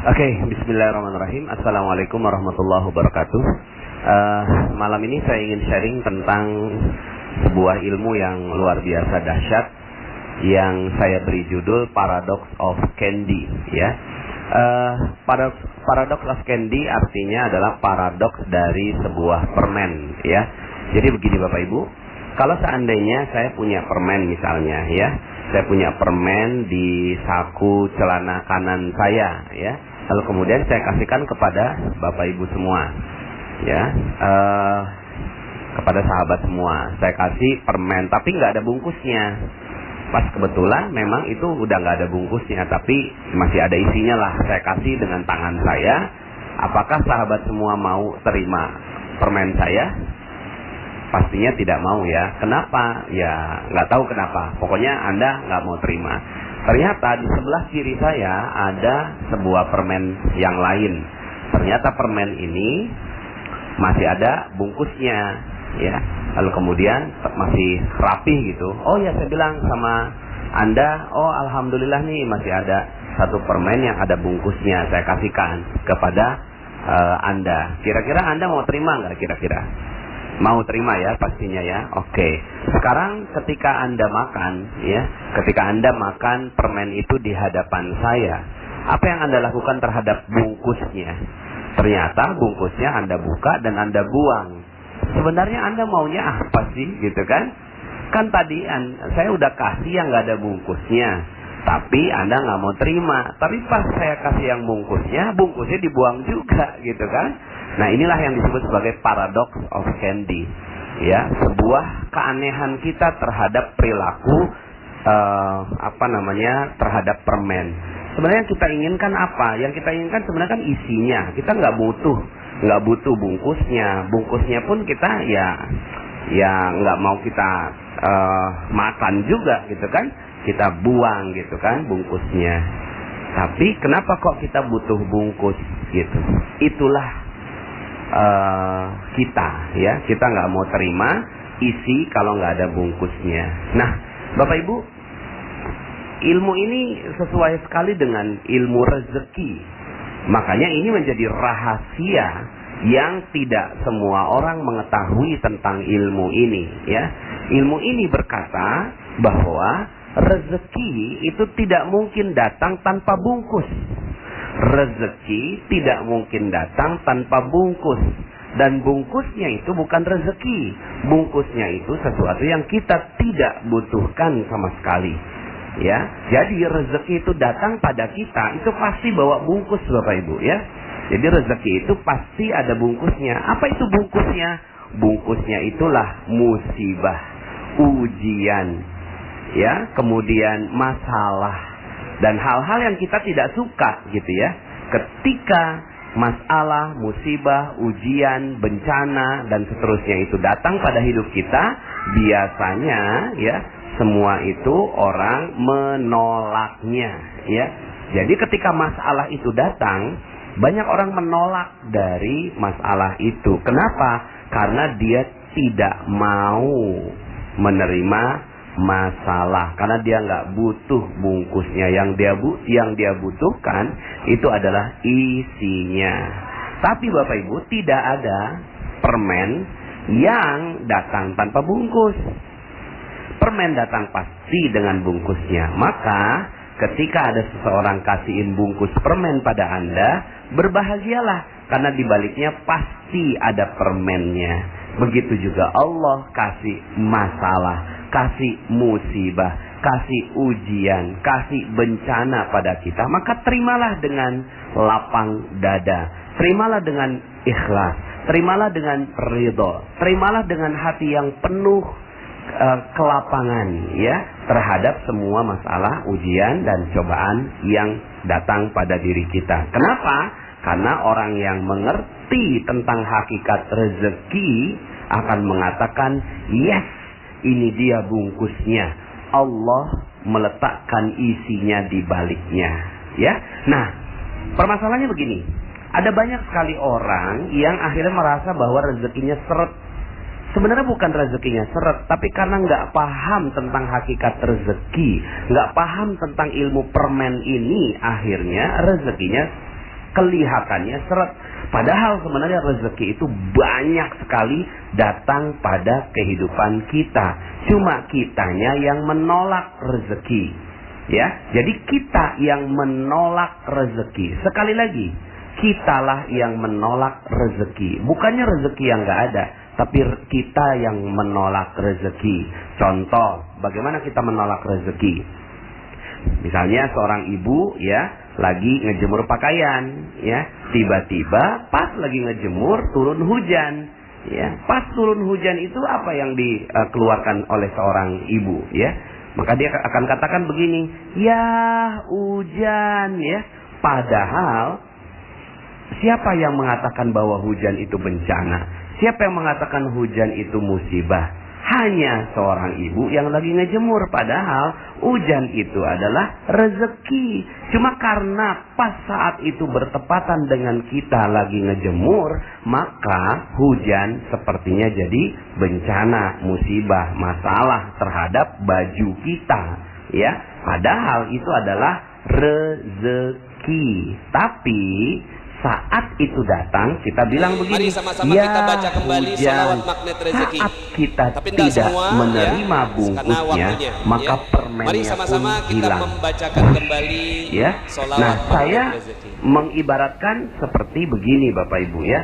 Oke, bismillahirrahmanirrahim. Assalamualaikum warahmatullahi wabarakatuh. Malam ini saya ingin sharing tentang sebuah ilmu yang luar biasa dahsyat yang saya beri judul Paradox of Candy. Ya, Paradox of Candy artinya adalah paradoks dari sebuah permen. Ya, jadi begini Bapak Ibu, kalau seandainya saya punya permen misalnya, ya. Saya punya permen di saku celana kanan saya, ya. Lalu kemudian saya kasihkan kepada Bapak Ibu semua, ya, kepada sahabat semua. Saya kasih permen, tapi nggak ada bungkusnya. Pas kebetulan memang itu udah nggak ada bungkusnya, tapi masih ada isinya lah. Saya kasih dengan tangan saya. Apakah sahabat semua mau terima permen saya? Pastinya tidak mau, ya. Kenapa? Ya nggak tahu kenapa. Pokoknya Anda nggak mau terima. Ternyata di sebelah kiri saya ada sebuah permen yang lain. Ternyata permen ini masih ada bungkusnya, ya. Lalu kemudian masih rapi gitu. Oh ya, saya bilang sama Anda, oh alhamdulillah nih masih ada satu permen yang ada bungkusnya. Saya kasihkan kepada Anda. Kira-kira Anda mau terima nggak kira-kira? Mau terima ya pastinya ya. Oke. Sekarang ketika Anda makan, ya, ketika Anda makan permen itu di hadapan saya, apa yang Anda lakukan terhadap bungkusnya? Ternyata bungkusnya Anda buka dan Anda buang. Sebenarnya Anda maunya apa sih, gitu kan? Kan tadi saya udah kasih yang nggak ada bungkusnya, tapi Anda nggak mau terima. Tapi pas saya kasih yang bungkusnya dibuang juga, gitu kan? Nah, inilah yang disebut sebagai paradox of candy, ya, sebuah keanehan kita terhadap perilaku terhadap permen. Sebenarnya yang kita inginkan apa? Yang kita inginkan sebenarnya kan isinya. Kita nggak butuh bungkusnya. Bungkusnya pun kita ya nggak mau kita makan juga, gitu kan? Kita buang, gitu kan, bungkusnya. Tapi kenapa kok kita butuh bungkus, gitu? Itulah kita nggak mau terima isi kalau nggak ada bungkusnya. Nah, Bapak Ibu, ilmu ini sesuai sekali dengan ilmu rezeki. Makanya ini menjadi rahasia yang tidak semua orang mengetahui tentang ilmu ini, ya. Ilmu ini berkata bahwa rezeki itu tidak mungkin datang tanpa bungkus. Rezeki tidak mungkin datang tanpa bungkus. Dan bungkusnya itu bukan rezeki. Bungkusnya itu sesuatu yang kita tidak butuhkan sama sekali, ya. Jadi rezeki itu datang pada kita, itu pasti bawa bungkus Bapak Ibu, ya. Jadi rezeki itu pasti ada bungkusnya. Apa itu bungkusnya? Bungkusnya itulah musibah, ujian, ya, kemudian masalah dan hal-hal yang kita tidak suka, gitu ya. Ketika masalah, musibah, ujian, bencana dan seterusnya itu datang pada hidup kita, biasanya, ya, semua itu orang menolaknya, ya. Jadi ketika masalah itu datang, banyak orang menolak dari masalah itu. Kenapa? Karena dia tidak mau menerima masalah, karena dia nggak butuh bungkusnya. Yang dia butuhkan itu adalah isinya. Tapi Bapak Ibu, tidak ada permen yang datang tanpa bungkus. Permen datang pasti dengan bungkusnya. Maka ketika ada seseorang kasihin bungkus permen pada Anda, berbahagialah, karena di baliknya pasti ada permennya. Begitu juga Allah kasih masalah, kasih musibah, kasih ujian, kasih bencana pada kita. Maka terimalah dengan lapang dada, terimalah dengan ikhlas, terimalah dengan ridho, terimalah dengan hati yang penuh kelapangan, ya, terhadap semua masalah, ujian dan cobaan yang datang pada diri kita. Kenapa? Karena orang yang mengerti tentang hakikat rezeki akan mengatakan, yes, ini dia bungkusnya. Allah meletakkan isinya di baliknya, ya. Nah, permasalahannya begini. Ada banyak sekali orang yang akhirnya merasa bahwa rezekinya seret. Sebenarnya bukan rezekinya seret, tapi karena nggak paham tentang hakikat rezeki, nggak paham tentang ilmu permen ini, akhirnya rezekinya Kelihatannya seret. Padahal sebenarnya rezeki itu banyak sekali datang pada kehidupan kita. Cuma kitanya yang menolak rezeki. Ya, jadi kita yang menolak rezeki. Sekali lagi, kitalah yang menolak rezeki. Bukannya rezeki yang nggak ada, tapi kita yang menolak rezeki. Contoh, bagaimana kita menolak rezeki? Misalnya seorang ibu ya lagi ngejemur pakaian, ya tiba-tiba pas lagi ngejemur turun hujan, ya pas turun hujan itu apa yang dikeluarkan oleh seorang ibu, ya maka dia akan katakan begini, ya hujan, ya padahal siapa yang mengatakan bahwa hujan itu bencana? Siapa yang mengatakan hujan itu musibah? Hanya seorang ibu yang lagi ngejemur. Padahal hujan itu adalah rezeki. Cuma karena pas saat itu bertepatan dengan kita lagi ngejemur, maka hujan sepertinya jadi bencana, musibah, masalah terhadap baju kita. Ya, padahal itu adalah rezeki. Tapi saat itu datang, kita bilang begini, mari sama-sama ya kita baca kembali hujan, sholawat magnet rezeki. saat kita Tapi tidak semua, menerima ya, bungkusnya, waktunya, maka ya. permennya Mari sama-sama pun kita hilang. membacakan kembali Ya, sholawat nah magnet saya rezeki. mengibaratkan seperti begini Bapak Ibu ya,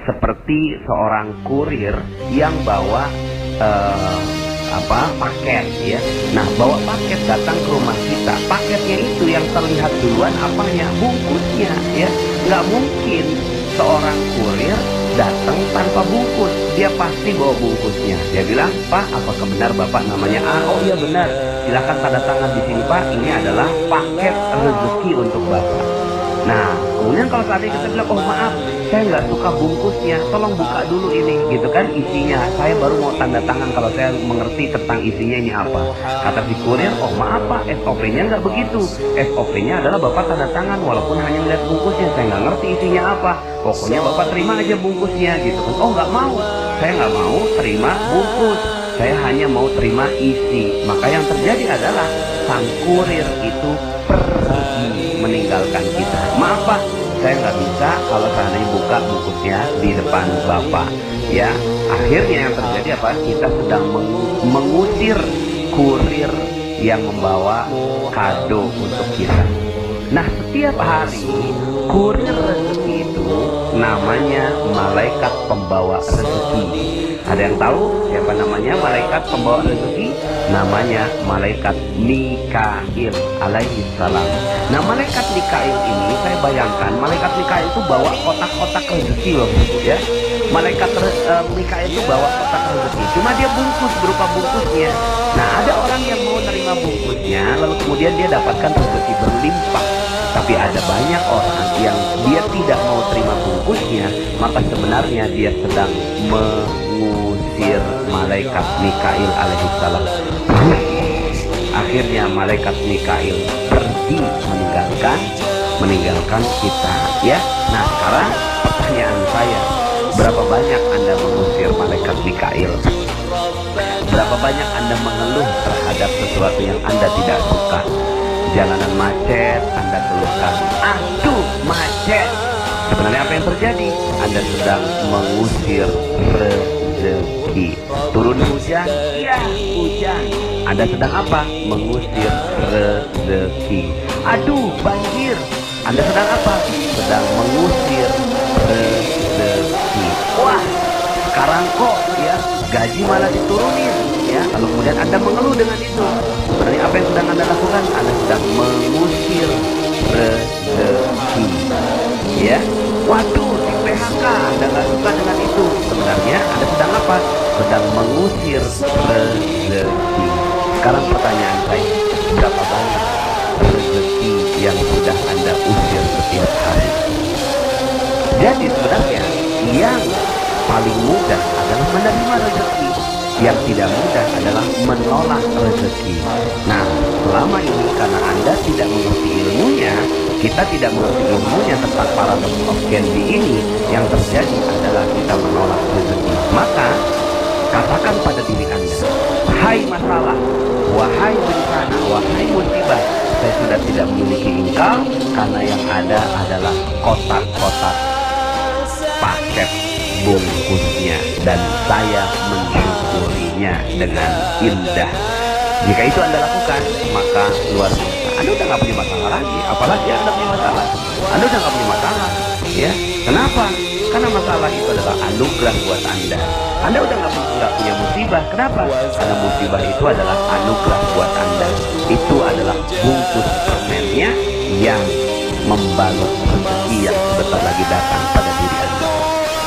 seperti seorang kurir yang bawa paket ya. Nah, bawa paket datang ke rumah kita. Paketnya itu yang terlihat duluan apanya? Bungkusnya ya. Nggak mungkin seorang kurir datang tanpa bungkus. Dia pasti bawa bungkusnya. Dia bilang, "Pak, apakah benar Bapak namanya A?" "Oh iya benar. Silakan tanda tangan di sini, Pak. Ini adalah paket rezeki untuk Bapak." Nah, kemudian kalau saat ini kita bilang, "Oh maaf, saya nggak suka bungkusnya, tolong buka dulu ini," gitu kan isinya. Saya baru mau tanda tangan kalau saya mengerti tentang isinya ini apa. Kata si kurir, "Oh maaf Pak, SOP-nya nggak begitu. SOP-nya adalah Bapak tanda tangan walaupun hanya lihat bungkusnya. Saya nggak ngerti isinya apa. Pokoknya Bapak terima aja bungkusnya," gitu kan. "Oh nggak mau, saya nggak mau terima bungkus. Saya hanya mau terima isi." Maka yang terjadi adalah sang kurir itu pergi meninggalkan kita. "Maaf Pak, saya nggak bisa kalau seandainya buka bungkusnya di depan Bapak." Ya, akhirnya yang terjadi apa? Kita sedang mengusir kurir yang membawa kado untuk kita. Nah, setiap hari kurir rezeki itu namanya malaikat pembawa rezeki. Ada yang tahu siapa namanya malaikat pembawa rezeki? Namanya malaikat Mikail alaihi salam. Nah, malaikat Mikail ini saya bayangkan malaikat Mikail itu bawa kotak-kotak rezeki loh, ya. Malaikat Mikail itu bawa kotak rezeki. Cuma dia bungkus berupa bungkusnya. Nah, ada orang yang mau nerima bungkusnya, lalu kemudian dia dapatkan rezeki berlimpah. Tapi ada banyak orang yang dia tidak mau terima bungkusnya, maka sebenarnya dia sedang mengusir malaikat Mikail alaihissalam. Akhirnya malaikat Mikail pergi meninggalkan kita, ya. Nah, sekarang pertanyaan saya, berapa banyak Anda mengusir malaikat Mikail? Berapa banyak Anda mengeluh terhadap sesuatu yang Anda tidak suka? Jalanan macet, Anda keluhkan, "Aduh, macet." Sebenarnya apa yang terjadi? Anda sedang mengusir rezeki. Turun hujan? Ya, hujan. Anda sedang apa? Mengusir rezeki. Aduh, banjir. Anda sedang apa? Sedang mengusir rezeki. Wah, sekarang kok ya gaji malah diturunin, ya. Kalau kemudian Anda mengeluh dengan itu, sebenarnya apa yang sedang Anda lakukan? Anda sedang mengusir rezeki, ya. Waduh, di PHK, Anda nggak suka dengan itu. Sebenarnya Anda sedang apa? Sedang mengusir rezeki. Sekarang pertanyaan saya, berapa banyak rezeki yang sudah Anda usir setiap hari? Jadi sebenarnya yang paling mudah adalah menerima rezeki. Yang tidak mudah adalah menolak rezeki. Nah, selama ini karena Anda tidak mengerti ilmunya, kita tidak mengerti ilmunya tentang paradox of Genzi ini, yang terjadi adalah kita menolak rezeki. Maka, katakan pada diri Anda, Hai masalah, wahai bencana, wahai musibah, saya sudah tidak memiliki engkau, karena yang ada adalah kotak-kotak paket bungkusnya, dan saya mensyukurinya dengan indah. Jika itu Anda lakukan, maka luar biasa. Anda udah gak punya masalah lagi. Apalagi Anda punya masalah, Anda udah gak punya masalah. Ya, kenapa? Karena masalah itu adalah anugerah buat Anda. Anda udah gak punya musibah. Kenapa? Karena musibah itu adalah anugerah buat Anda. Itu adalah bungkus permennya yang membalut rezeki yang sebentar lagi datang pada diri Anda.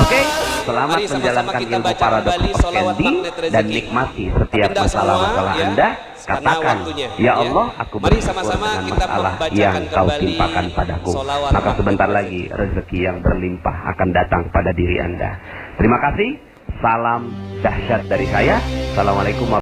Oke? Selamat menjalankan ilmu paradoks of candy dan nikmati setiap masalah-masalah Anda. Katakan, ya Allah, aku bersyukur dengan masalah yang kau timpakan padaku. Maka sebentar lagi rezeki yang berlimpah akan datang pada diri Anda. Terima kasih. Salam dahsyat dari saya. Assalamualaikum warahmatullahi wabarakatuh.